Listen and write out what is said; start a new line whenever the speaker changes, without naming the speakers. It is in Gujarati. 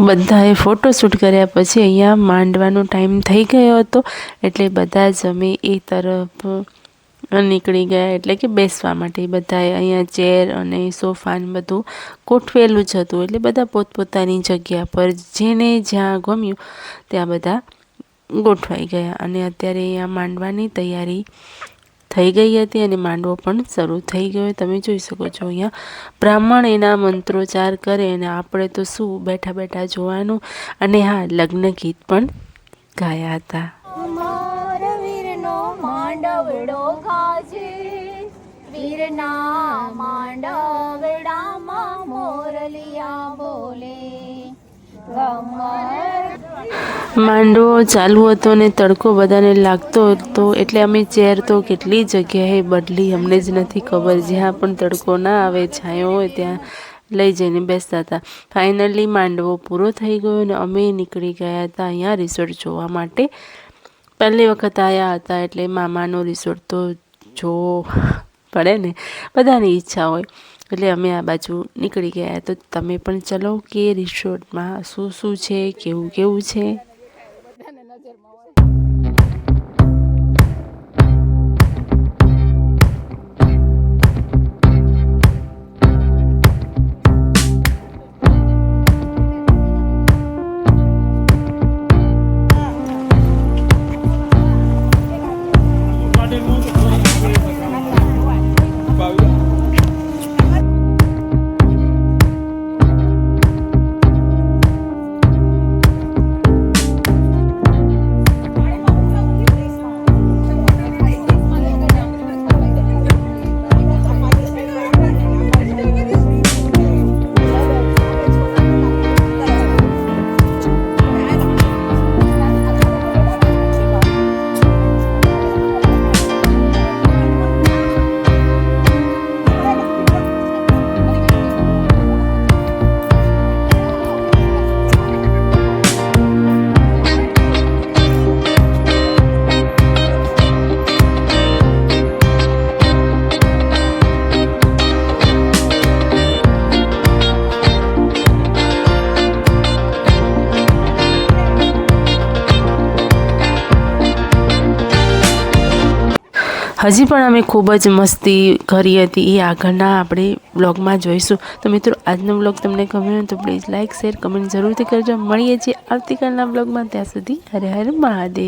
બધાએ ફોટોશૂટ કર્યા પછી અહીંયા માંડવાનો ટાઈમ થઈ ગયો હતો, એટલે બધા જ અમે એ તરફ નીકળી ગયા, એટલે કે બેસવા માટે. બધાએ અહીંયા ચેર અને સોફા ને બધું ગોઠવેલું જ હતું, એટલે બધા પોતપોતાની જગ્યા પર જેને જ્યાં ગમ્યું ત્યાં બધા ગોઠવાઈ ગયા. અને અત્યારે અહીંયા માંડવાની તૈયારી થઈ ગઈ હતી અને માંડવો પણ શરૂ થઈ ગયો. તમે જોઈ શકો છો અહીંયા બ્રાહ્મણ એના મંત્રોચ્ચાર કરે અને આપણે તો શું બેઠા બેઠા જોવાનું. અને હા, લગ્ન ગીત પણ ગાયા હતા.
માંડવડો ગાજે વીરના માંડવડામાં મોરલિયા બોલે.
માંડવો ચાલુ હતો ને તડકો બધાને લાગતો હતો, એટલે અમે ચેર તો કેટલી જગ્યાએ બદલી અમને જ નથી ખબર. જ્યાં પણ તડકો ના આવે, છાંયો હોય ત્યાં લઈ જઈને બેસતા હતા. ફાઇનલી માંડવો પૂરો થઈ ગયો ને અમે નીકળી ગયા હતા અહીંયા રિસોર્ટ જોવા માટે. પહેલી વખત આવ્યા હતા એટલે મામાનો રિસોર્ટ તો જોવો પડે ને, બધાની ઈચ્છા હોય. એટલે અમે આ બાજુ નીકળી ગયા. તો તમે પણ ચલો કે રિસોર્ટમાં શું શું છે, કેવું કેવું છે. હજી પણ અમે ખૂબ જ મસ્તી કરી હતી, એ આગળના આપણે બ્લોગમાં જોઈશું. તો મિત્રો, આજનો બ્લોગ તમને ગમ્યો હોય તો પ્લીઝ લાઇક, શેર, કમેન્ટ જરૂરથી કરજો. મળીએ છીએ આવતીકાલના બ્લોગમાં. ત્યાં સુધી હરે હરે મહાદેવ.